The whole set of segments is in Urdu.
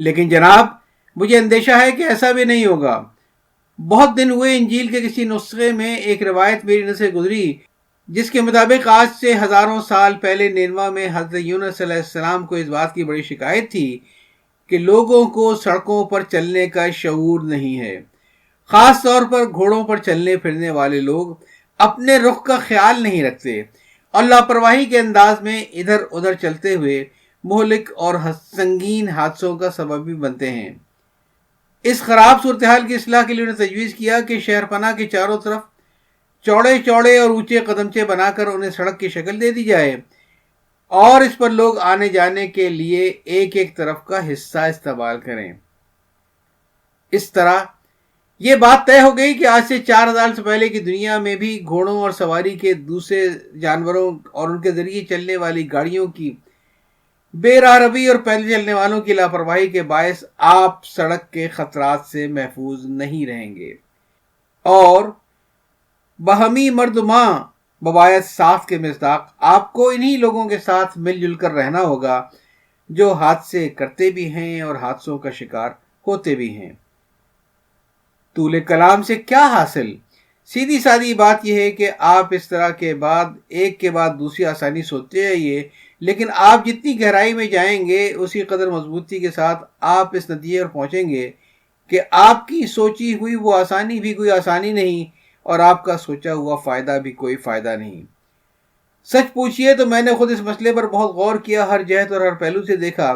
لیکن جناب مجھے اندیشہ ہے کہ ایسا بھی نہیں ہوگا۔ بہت دن ہوئے انجیل کے کسی نسخے میں ایک روایت میری نظر سے گزری جس کے مطابق آج سے ہزاروں سال پہلے نینوا میں حضرت یونس علیہ السلام کو اس بات کی بڑی شکایت تھی کہ لوگوں کو سڑکوں پر چلنے کا شعور نہیں ہے۔ خاص طور پر گھوڑوں پر چلنے پھرنے والے لوگ اپنے رخ کا خیال نہیں رکھتے اور لاپرواہی کے انداز میں ادھر ادھر چلتے ہوئے مہلک اور سنگین حادثوں کا سبب بھی بنتے ہیں۔ اس خراب صورتحال کی اصلاح کے لیے انہوں نے تجویز کیا کہ شہر پناہ کے چاروں طرف چوڑے چوڑے اور اونچے قدمچے بنا کر انہیں سڑک کی شکل دے دی جائے اور اس پر لوگ آنے جانے کے لیے ایک ایک طرف کا حصہ استعمال کریں۔ اس طرح یہ بات طے ہو گئی کہ آج سے 4000 سے پہلے کی دنیا میں بھی گھوڑوں اور سواری کے دوسرے جانوروں اور ان کے ذریعے چلنے والی گاڑیوں کی بے راہ روی اور پیدل چلنے والوں کی لاپرواہی کے باعث آپ سڑک کے خطرات سے محفوظ نہیں رہیں گے، اور باہمی مرد ماں ببایت ساتھ کے مصداق آپ کو انہی لوگوں کے ساتھ مل جل کر رہنا ہوگا جو حادثے کرتے بھی ہیں اور حادثوں کا شکار ہوتے بھی ہیں۔ طول کلام سے کیا حاصل؟ سیدھی سادی بات یہ ہے کہ آپ اس طرح کے بعد ایک کے بعد دوسری آسانی سوچتے رہیے، لیکن آپ جتنی گہرائی میں جائیں گے اسی قدر مضبوطی کے ساتھ آپ اس نتیجے پر پہنچیں گے کہ آپ کی سوچی ہوئی وہ آسانی بھی کوئی آسانی نہیں اور آپ کا سوچا ہوا فائدہ بھی کوئی فائدہ نہیں۔ سچ پوچھئے تو میں نے خود اس مسئلے پر بہت غور کیا، ہر جہت اور ہر پہلو سے دیکھا،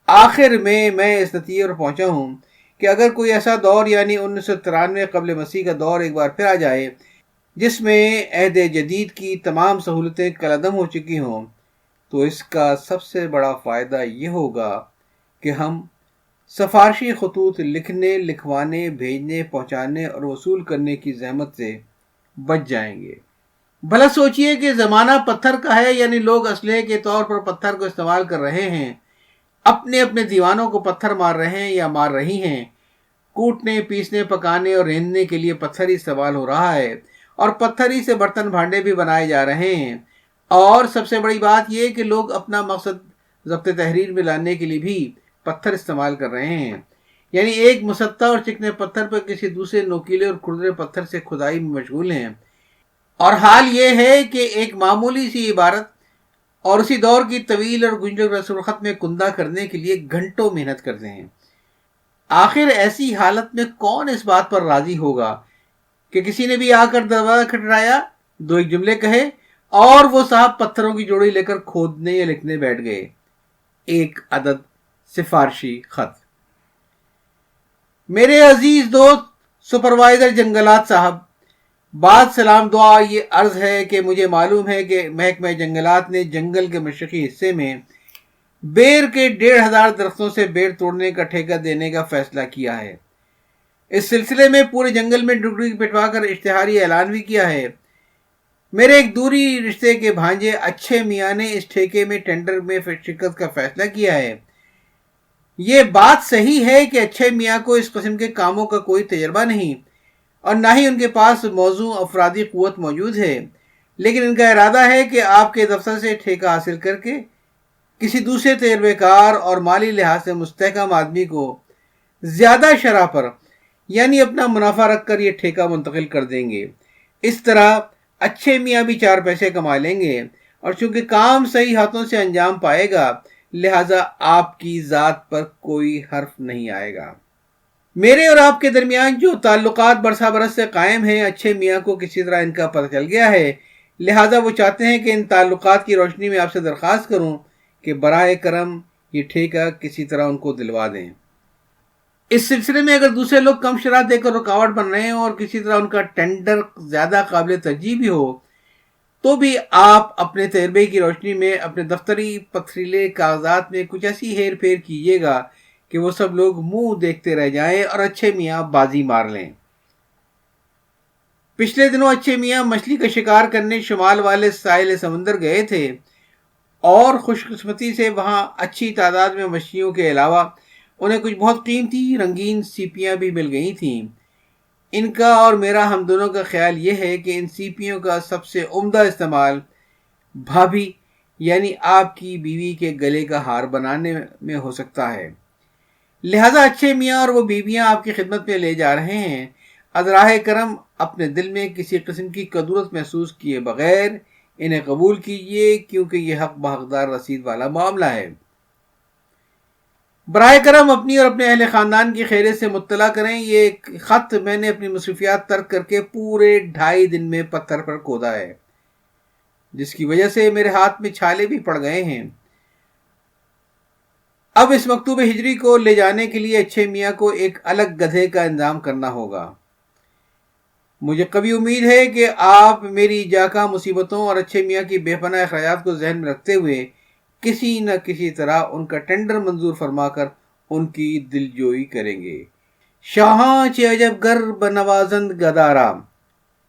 آخر میں اس نتیجے پر پہنچا ہوں کہ اگر کوئی ایسا دور یعنی 1993 قبل مسیح کا دور ایک بار پھر آ جائے جس میں عہد جدید کی تمام سہولتیں کالعدم ہو چکی ہوں، تو اس کا سب سے بڑا فائدہ یہ ہوگا کہ ہم سفارشی خطوط لکھنے، لکھوانے، بھیجنے، پہنچانے اور وصول کرنے کی زحمت سے بچ جائیں گے۔ بھلا سوچئے کہ زمانہ پتھر کا ہے، یعنی لوگ اسلحے کے طور پر پتھر کو استعمال کر رہے ہیں، اپنے اپنے دیوانوں کو پتھر مار رہے ہیں یا مار رہی ہیں، کوٹنے، پیسنے، پکانے اور رندنے کے لیے پتھر ہی استعمال ہو رہا ہے اور پتھر ہی سے برتن بھانڈے بھی بنائے جا رہے ہیں، اور سب سے بڑی بات یہ کہ لوگ اپنا مقصد ضبط تحریر میں لانے کے لیے بھی پتھر استعمال کر رہے ہیں، یعنی ایک مسطح اور چکنے پتھر پر کسی دوسرے نوکیلے اور کھردرے پتھر سے کھدائی میں مشغول ہیں، اور حال یہ ہے کہ ایک معمولی سی عبارت اور اسی دور کی طویل اور گنجل رسم الخط میں کندہ کرنے کے لیے گھنٹوں محنت کرتے ہیں۔ آخر ایسی حالت میں کون اس بات پر راضی ہوگا کہ کسی نے بھی آ کر دروازہ کھٹکھٹایا، دو ایک جملے کہے اور وہ صاحب پتھروں کی جوڑی لے کر کھودنے یا لکھنے بیٹھ گئے ایک عدد سفارشی خط۔ میرے عزیز دوست سپروائزر جنگلات صاحب، بات سلام دعا یہ عرض ہے کہ مجھے معلوم ہے کہ محکمہ جنگلات نے جنگل کے مشرقی حصے میں بیر کے 1500 درختوں سے بیر توڑنے کا ٹھیکہ دینے کا فیصلہ کیا ہے۔ اس سلسلے میں پورے جنگل میں ڈگڈگی پٹوا کر اشتہاری اعلان بھی کیا ہے۔ میرے ایک دوری رشتے کے بھانجے اچھے میاں نے اس ٹھیکے میں ٹینڈر میں شرکت کا فیصلہ کیا ہے۔ یہ بات صحیح ہے کہ اچھے میاں کو اس قسم کے کاموں کا کوئی تجربہ نہیں اور نہ ہی ان کے پاس موزوں افرادی قوت موجود ہے، لیکن ان کا ارادہ ہے کہ آپ کے دفتر سے ٹھیکہ حاصل کر کے کسی دوسرے تجربے کار اور مالی لحاظ سے مستحکم آدمی کو زیادہ شرح پر یعنی اپنا منافع رکھ کر یہ ٹھیکہ منتقل کر دیں گے۔ اس طرح اچھے میاں بھی 4 پیسے کما لیں گے، اور چونکہ کام صحیح ہاتھوں سے انجام پائے گا لہٰذا آپ کی ذات پر کوئی حرف نہیں آئے گا۔ میرے اور آپ کے درمیان جو تعلقات برسا برس سے قائم ہیں، اچھے میاں کو کسی طرح ان کا پتہ چل گیا ہے، لہٰذا وہ چاہتے ہیں کہ ان تعلقات کی روشنی میں آپ سے درخواست کروں کہ براہ کرم یہ ٹھیکہ کسی طرح ان کو دلوا دیں۔ اس سلسلے میں اگر دوسرے لوگ کم شرح دے کر رکاوٹ بن رہے ہیں اور کسی طرح ان کا ٹینڈر زیادہ قابل ترجیح بھی ہو، تو بھی آپ اپنے تجربے کی روشنی میں اپنے دفتری پتھریلے کاغذات میں کچھ ایسی ہیر پھیر کیجیے گا کہ وہ سب لوگ منہ دیکھتے رہ جائیں اور اچھے میاں بازی مار لیں۔ پچھلے دنوں اچھے میاں مچھلی کا شکار کرنے شمال والے ساحل سمندر گئے تھے، اور خوش قسمتی سے وہاں اچھی تعداد میں مچھلیوں کے علاوہ انہیں کچھ بہت قیمتی رنگین سیپیاں بھی مل گئی تھیں۔ ان کا اور میرا ہم دونوں کا خیال یہ ہے کہ ان سیپیوں کا سب سے عمدہ استعمال بھابھی یعنی آپ کی بیوی کے گلے کا ہار بنانے میں ہو سکتا ہے۔ لہذا اچھے میاں اور وہ بیویاں آپ کی خدمت میں لے جا رہے ہیں، ازراہ کرم اپنے دل میں کسی قسم کی کدورت محسوس کیے بغیر انہیں قبول کیجیے، کیونکہ یہ حق بحقدار رسید والا معاملہ ہے۔ براہ کرم اپنی اور اپنے اہل خاندان کی خیریت سے مطلع کریں۔ یہ خط میں نے اپنی مصروفیات ترک کر کے پورے 2.5 دن میں پتھر پر کھودا ہے، جس کی وجہ سے میرے ہاتھ میں چھالے بھی پڑ گئے ہیں۔ اب اس مکتوب ہجری کو لے جانے کے لیے اچھے میاں کو ایک الگ گدھے کا انتظام کرنا ہوگا۔ مجھے قوی امید ہے کہ آپ میری جاکا مصیبتوں اور اچھے میاں کی بے پناہ اخراجات کو ذہن میں رکھتے ہوئے کسی نہ کسی طرح ان کا ٹینڈر منظور فرما کر ان کی دل جوئی کریں گے۔ شاہاں چے عجب گر بنوازند گدارام،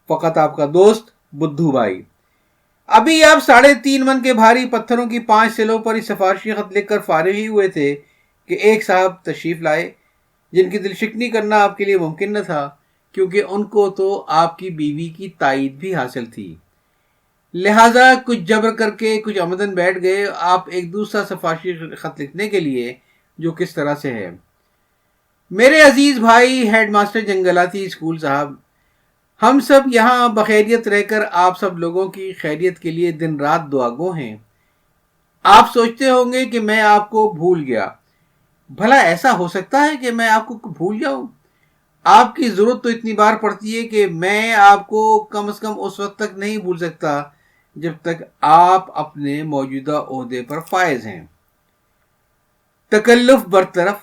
فقط آپ کا دوست بدھو بھائی۔ ابھی آپ 3.5 من کے بھاری پتھروں کی 5 سلوں پر ہی سفارشی خط لکھ کر فارغ ہی ہوئے تھے کہ ایک صاحب تشریف لائے، جن کی دل شکنی کرنا آپ کے لیے ممکن نہ تھا، کیونکہ ان کو تو آپ کی بیوی کی تائید بھی حاصل تھی۔ لہٰذا کچھ جبر کر کے کچھ آمدن بیٹھ گئے آپ ایک دوسرا سفارشی خط لکھنے کے لیے، جو کس طرح سے ہے: میرے عزیز بھائی ہیڈ ماسٹر جنگلاتی اسکول صاحب، ہم سب یہاں بخیریت رہ کر آپ سب لوگوں کی خیریت کے لیے دن رات دعا گو ہیں۔ آپ سوچتے ہوں گے کہ میں آپ کو بھول گیا۔ بھلا ایسا ہو سکتا ہے کہ میں آپ کو بھول جاؤں؟ آپ کی ضرورت تو اتنی بار پڑتی ہے کہ میں آپ کو کم از کم اس وقت تک نہیں بھول سکتا جب تک آپ اپنے موجودہ عہدے پر فائز ہیں۔ تکلف برطرف،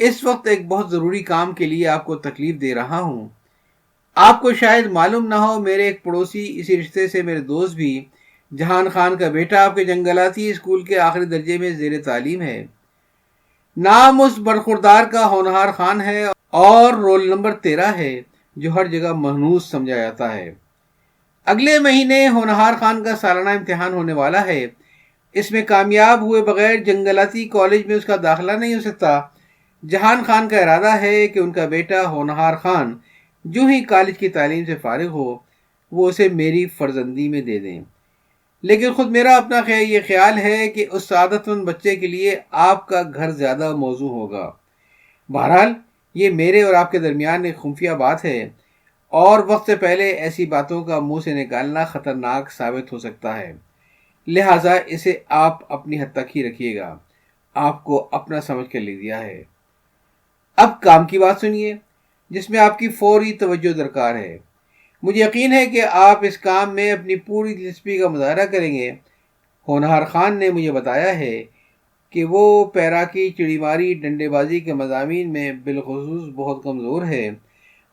اس وقت ایک بہت ضروری کام کے لیے آپ کو تکلیف دے رہا ہوں۔ آپ کو شاید معلوم نہ ہو، میرے ایک پڑوسی، اسی رشتے سے میرے دوست بھی، جہان خان کا بیٹا آپ کے جنگلاتی اسکول کے آخری درجے میں زیر تعلیم ہے۔ نام اس برخوردار کا ہونہار خان ہے اور رول نمبر 13 ہے، جو ہر جگہ مہنوس سمجھا جاتا ہے۔ اگلے مہینے ہونہار خان کا سالانہ امتحان ہونے والا ہے۔ اس میں کامیاب ہوئے بغیر جنگلاتی کالج میں اس کا داخلہ نہیں ہو سکتا۔ جہان خان کا ارادہ ہے کہ ان کا بیٹا ہونہار خان جو ہی کالج کی تعلیم سے فارغ ہو، وہ اسے میری فرزندی میں دے دیں۔ لیکن خود میرا اپنا یہ خیال ہے کہ اس سعادت مند بچے کے لیے آپ کا گھر زیادہ موزوں ہوگا۔ بہرحال یہ میرے اور آپ کے درمیان ایک خفیہ بات ہے، اور وقت سے پہلے ایسی باتوں کا منہ سے نکالنا خطرناک ثابت ہو سکتا ہے۔ لہٰذا اسے آپ اپنی حد تک ہی رکھیے گا۔ آپ کو اپنا سمجھ کر لے دیا ہے۔ اب کام کی بات سنیے، جس میں آپ کی فوری توجہ درکار ہے۔ مجھے یقین ہے کہ آپ اس کام میں اپنی پوری دلچسپی کا مظاہرہ کریں گے۔ ہونہار خان نے مجھے بتایا ہے کہ وہ پیراکی، چڑی ماری، ڈنڈے بازی کے مضامین میں بالخصوص بہت کمزور ہے،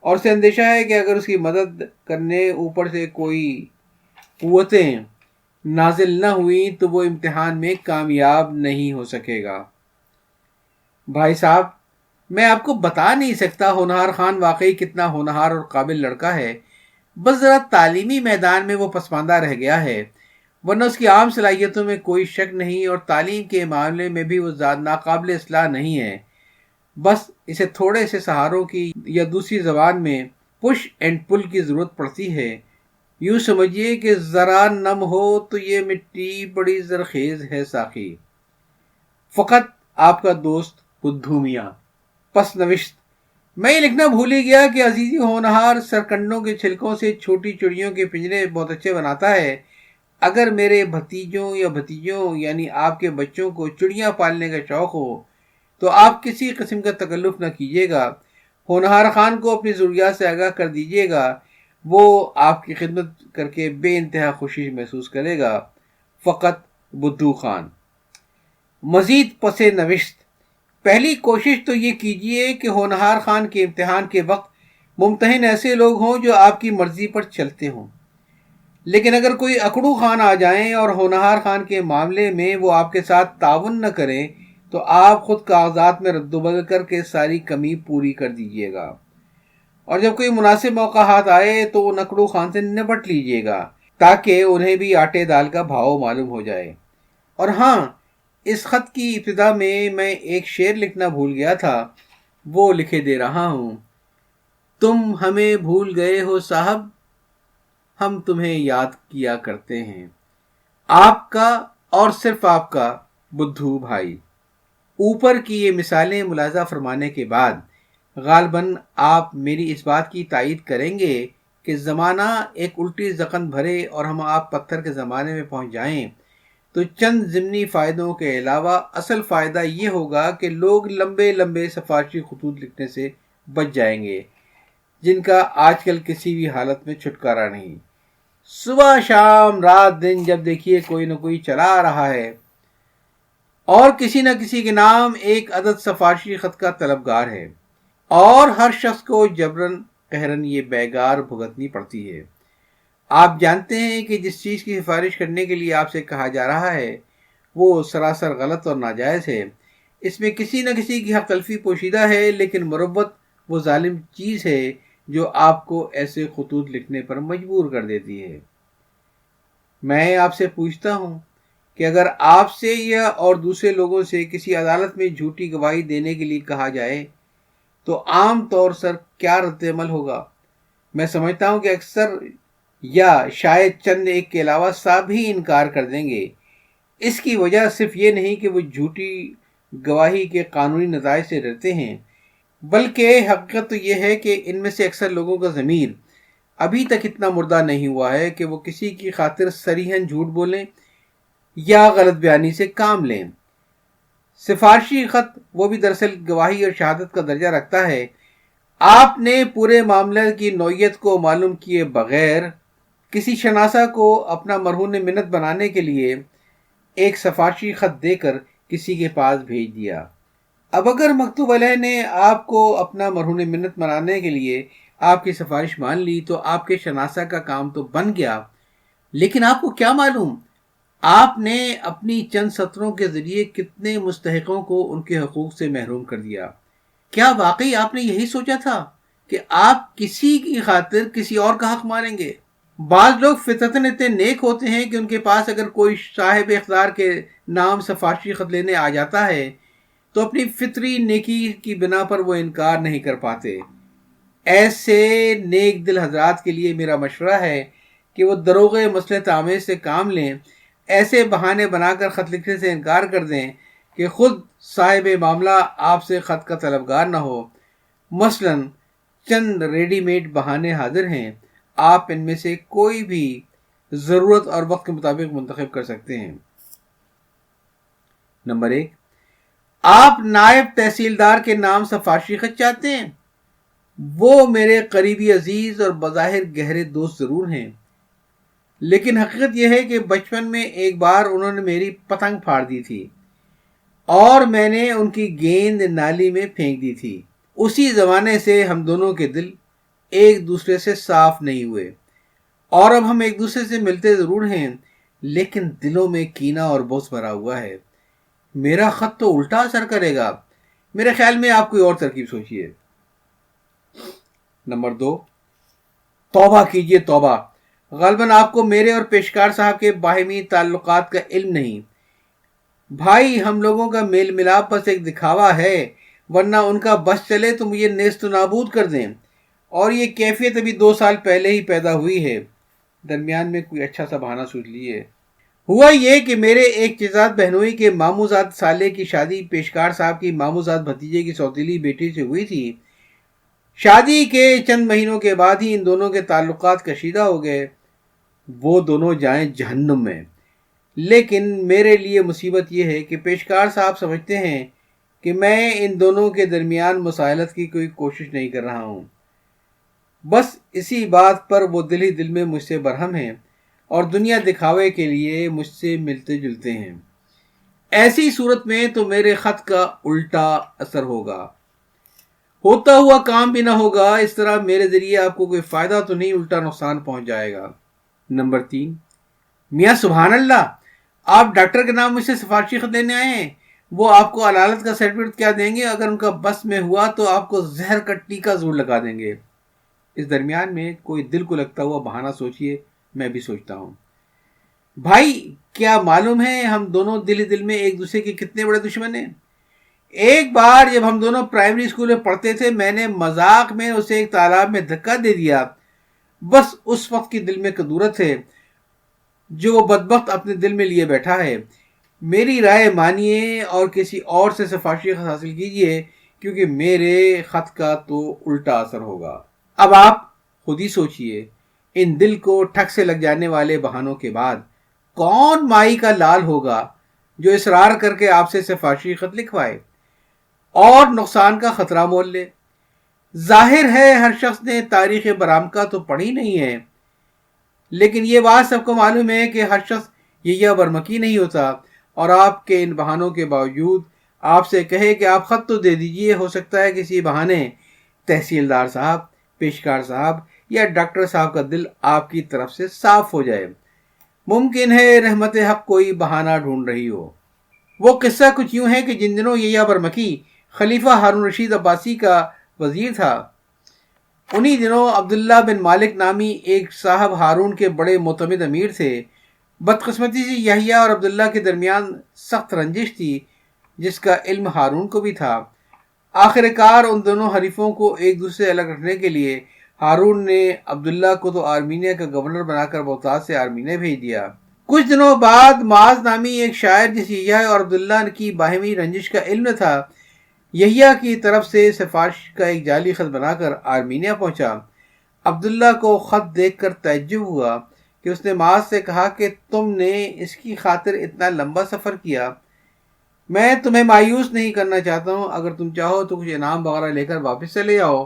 اور اسے اندیشہ ہے کہ اگر اس کی مدد کرنے اوپر سے کوئی قوتیں نازل نہ ہوئیں تو وہ امتحان میں کامیاب نہیں ہو سکے گا۔ بھائی صاحب، میں آپ کو بتا نہیں سکتا ہونہار خان واقعی کتنا ہونہار اور قابل لڑکا ہے، بس ذرا تعلیمی میدان میں وہ پسماندہ رہ گیا ہے، ورنہ اس کی عام صلاحیتوں میں کوئی شک نہیں، اور تعلیم کے معاملے میں بھی وہ ناقابل اصلاح نہیں ہے۔ بس اسے تھوڑے سے سہاروں کی یا دوسری زبان میں پش اینڈ پل کی ضرورت پڑتی ہے۔ یوں سمجھیے کہ ذرا نم ہو تو یہ مٹی بڑی زرخیز ہے ساقی۔ فقط آپ کا دوست بدھو میاں۔ پس نوشت: میں یہ لکھنا بھول ہی گیا کہ عزیزی ہونہار سرکنڈوں کے چھلکوں سے چھوٹی چڑیوں کے پنجرے بہت اچھے بناتا ہے۔ اگر میرے بھتیجوں یا بھتیجوں یعنی آپ کے بچوں کو چڑیاں پالنے کا شوق ہو تو آپ کسی قسم کا تکلف نہ کیجیے گا، ہونہار خان کو اپنی ضروریات سے آگاہ کر دیجیے گا، وہ آپ کی خدمت کر کے بے انتہا خوشی محسوس کرے گا۔ فقط بدھو خان۔ مزید پس نوشت: پہلی کوشش تو یہ کیجیے کہ ہونہار خان کے امتحان کے وقت ممتحن ایسے لوگ ہوں جو آپ کی مرضی پر چلتے ہوں، لیکن اگر کوئی اکڑو خان آ جائیں اور ہونہار خان کے معاملے میں وہ آپ کے ساتھ تعاون نہ کریں تو آپ خود کاغذات میں رد و بدل کر کے ساری کمی پوری کر دیجیے گا، اور جب کوئی مناسب موقع ہاتھ آئے تو ان اکڑو خان سے نپٹ لیجیے گا، تاکہ انہیں بھی آٹے دال کا بھاؤ معلوم ہو جائے۔ اور ہاں، اس خط کی ابتدا میں ایک شعر لکھنا بھول گیا تھا، وہ لکھے دے رہا ہوں: تم ہمیں بھول گئے ہو صاحب، ہم تمہیں یاد کیا کرتے ہیں۔ آپ کا اور صرف آپ کا بدھو بھائی۔ اوپر کی یہ مثالیں ملاحظہ فرمانے کے بعد غالباً آپ میری اس بات کی تائید کریں گے کہ زمانہ ایک الٹی زخم بھرے اور ہم آپ پتھر کے زمانے میں پہنچ جائیں تو چند ضمنی فائدوں کے علاوہ اصل فائدہ یہ ہوگا کہ لوگ لمبے لمبے سفارشی خطوط لکھنے سے بچ جائیں گے، جن کا آج کل کسی بھی حالت میں چھٹکارا نہیں۔ صبح شام رات دن جب دیکھیے کوئی نہ کوئی چلا آ رہا ہے اور کسی نہ کسی کے نام ایک عدد سفارشی خط کا طلبگار ہے، اور ہر شخص کو جبرن قہرن یہ بیگار بھگتنی پڑتی ہے۔ آپ جانتے ہیں کہ جس چیز کی سفارش کرنے کے لیے آپ سے کہا جا رہا ہے وہ سراسر غلط اور ناجائز ہے، اس میں کسی نہ کسی کی حق تلفی پوشیدہ ہے، لیکن مروت وہ ظالم چیز ہے جو آپ کو ایسے خطوط لکھنے پر مجبور کر دیتی ہے۔ میں آپ سے پوچھتا ہوں کہ اگر آپ سے یا اور دوسرے لوگوں سے کسی عدالت میں جھوٹی گواہی دینے کے لیے کہا جائے تو عام طور پر کیا رد عمل ہوگا؟ میں سمجھتا ہوں کہ اکثر یا شاید چند ایک کے علاوہ سب ہی انکار کر دیں گے۔ اس کی وجہ صرف یہ نہیں کہ وہ جھوٹی گواہی کے قانونی نتائج سے ڈرتے ہیں، بلکہ حقیقت تو یہ ہے کہ ان میں سے اکثر لوگوں کا ضمیر ابھی تک اتنا مردہ نہیں ہوا ہے کہ وہ کسی کی خاطر صریحاً جھوٹ بولیں یا غلط بیانی سے کام لیں۔ سفارشی خط وہ بھی دراصل گواہی اور شہادت کا درجہ رکھتا ہے۔ آپ نے پورے معاملے کی نوعیت کو معلوم کیے بغیر کسی شناسہ کو اپنا مرہون منت بنانے کے لیے ایک سفارشی خط دے کر کسی کے پاس بھیج دیا۔ اب اگر مکتوب علیہ نے آپ کو اپنا مرہون منت بنانے کے لیے آپ کی سفارش مان لی تو آپ کے شناسہ کا کام تو بن گیا، لیکن آپ کو کیا معلوم آپ نے اپنی چند سطروں کے ذریعے کتنے مستحقوں کو ان کے حقوق سے محروم کر دیا؟ کیا واقعی آپ نے یہی سوچا تھا کہ آپ کسی کی خاطر کسی اور کا حق مانیں گے؟ بعض لوگ فطرتاً اتنے نیک ہوتے ہیں کہ ان کے پاس اگر کوئی صاحب اقتدار کے نام سفارشی خط لینے آ جاتا ہے تو اپنی فطری نیکی کی بنا پر وہ انکار نہیں کر پاتے۔ ایسے نیک دل حضرات کے لیے میرا مشورہ ہے کہ وہ دروغ مصلحت آمیز سے کام لیں، ایسے بہانے بنا کر خط لکھنے سے انکار کر دیں کہ خود صاحب معاملہ آپ سے خط کا طلبگار نہ ہو۔ مثلاً چند ریڈی میڈ بہانے حاضر ہیں، آپ ان میں سے کوئی بھی ضرورت اور وقت کے مطابق منتخب کر سکتے ہیں۔ نمبر 1، آپ نائب تحصیلدار کے نام سفارشی خط چاہتے ہیں۔ وہ میرے قریبی عزیز اور بظاہر گہرے دوست ضرور ہیں، لیکن حقیقت یہ ہے کہ بچپن میں ایک بار انہوں نے میری پتنگ پھاڑ دی تھی اور میں نے ان کی گیند نالی میں پھینک دی تھی۔ اسی زمانے سے ہم دونوں کے دل ایک دوسرے سے صاف نہیں ہوئے، اور اب ہم ایک دوسرے سے ملتے ضرور ہیں، لیکن دلوں میں کینہ اور بغض بھرا ہوا ہے۔ میرا خط تو الٹا اثر کرے گا۔ میرے خیال میں آپ کوئی اور ترکیب سوچیے۔ نمبر 2، توبہ کیجئے توبہ۔ غالباً آپ کو میرے اور پیشکار صاحب کے باہمی تعلقات کا علم نہیں۔ بھائی، ہم لوگوں کا میل ملاپ بس ایک دکھاوا ہے، ورنہ ان کا بس چلے تو مجھے نیست و نابود کر دیں، اور یہ کیفیت ابھی 2 سال پہلے ہی پیدا ہوئی ہے۔ درمیان میں کوئی اچھا سا بہانہ سوچ لیے۔ ہوا یہ کہ میرے ایک چچاد بہنوئی کے ماموزاد سالے کی شادی پیشکار صاحب کی ماموزاد بھتیجے کی سوتیلی بیٹی سے ہوئی تھی۔ شادی کے چند مہینوں کے بعد ہی ان دونوں کے تعلقات کشیدہ ہو گئے۔ وہ دونوں جائیں جہنم میں۔ لیکن میرے لیے مصیبت یہ ہے کہ پیشکار صاحب سمجھتے ہیں کہ میں ان دونوں کے درمیان مسائلت کی کوئی کوشش نہیں کر رہا ہوں۔ بس اسی بات پر وہ دل ہی دل میں مجھ سے برہم ہیں اور دنیا دکھاوے کے لیے مجھ سے ملتے جلتے ہیں۔ ایسی صورت میں تو میرے خط کا الٹا اثر ہوگا، ہوتا ہوا کام بھی نہ ہوگا۔ اس طرح میرے ذریعے آپ کو کوئی فائدہ تو نہیں، الٹا نقصان پہنچ جائے گا۔ نمبر 3، میاں سبحان اللہ، آپ ڈاکٹر کے نام مجھ سے سفارشی خط لینے آئے ہیں۔ وہ آپ کو علالت کا سرٹیفکیٹ کیا دیں گے؟ اگر ان کا بس میں ہوا تو آپ کو زہر کا ٹیکہ ضرور لگا دیں گے۔ اس درمیان میں کوئی دل کو لگتا ہوا بہانہ سوچیے، میں بھی سوچتا ہوں۔ بھائی، کیا معلوم ہے ہم دونوں دل ہی دل میں ایک دوسرے کے کتنے بڑے دشمن ہیں۔ ایک بار جب ہم دونوں پرائمری اسکول میں پڑھتے تھے، میں نے مذاق میں اسے ایک تالاب میں دھکا دے دیا۔ بس اس وقت کی دل میں کدورت ہے جو وہ بدبخت اپنے دل میں لیے بیٹھا ہے۔ میری رائے مانیے اور کسی اور سے سفارشی خط حاصل کیجیے، کیونکہ میرے خط کا تو الٹا اثر ہوگا۔ اب آپ خود ہی سوچئے، ان دل کو ٹھک سے لگ جانے والے بہانوں کے بعد کون مائی کا لال ہوگا جو اصرار کر کے آپ سے سفارشی خط لکھوائے اور نقصان کا خطرہ مول لے؟ ظاہر ہے ہر شخص نے تاریخ برامکا تو پڑھی نہیں ہے، لیکن یہ بات سب کو معلوم ہے کہ ہر شخص یحییٰ برمکی نہیں ہوتا، اور آپ کے ان بہانوں کے باوجود آپ سے کہے کہ آپ خط تو دے دیجئے، ہو سکتا ہے کسی بہانے تحصیلدار صاحب، پیشکار صاحب یا ڈاکٹر صاحب کا دل آپ کی طرف سے صاف ہو جائے۔ ممکن ہے رحمت حق کوئی بہانہ ڈھونڈ رہی ہو۔ وہ قصہ کچھ یوں ہے کہ جن دنوں یحییٰ برمکی خلیفہ ہارون رشید عباسی کا وزیر تھا، انہی دنوں عبداللہ بن مالک نامی ایک صاحب ہارون کے بڑے معتمد امیر تھے۔ بدقسمتی سے یحییٰ اور عبداللہ کے درمیان سخت رنجش تھی، جس کا علم ہارون کو بھی تھا۔ آخر کار ان دونوں حریفوں کو ایک دوسرے سے الگ رکھنے کے لیے ہارون نے عبداللہ کو تو آرمینیہ کا گورنر بنا کر بغداد سے آرمینیہ بھیج دیا۔ کچھ دنوں بعد معاذ نامی ایک شاعر جس یحییٰ اور عبداللہ کی باہمی رنجش کا علم تھا، یحییٰ کی طرف سے سفارش کا ایک جعلی خط بنا کر آرمینیہ پہنچا۔ عبداللہ کو خط دیکھ کر تعجب ہوا کہ اس نے معاذ سے کہا کہ تم نے اس کی خاطر اتنا لمبا سفر کیا۔ میں تمہیں مایوس نہیں کرنا چاہتا ہوں، اگر تم چاہو تو کچھ انعام وغیرہ لے کر واپس چلے جاؤ،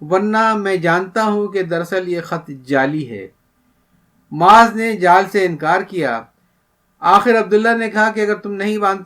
ورنہ میں جانتا ہوں کہ دراصل یہ خط جعلی ہے۔ معاذ نے جال سے انکار کیا۔ آخر عبداللہ نے کہا کہ اگر تم نہیں مانتے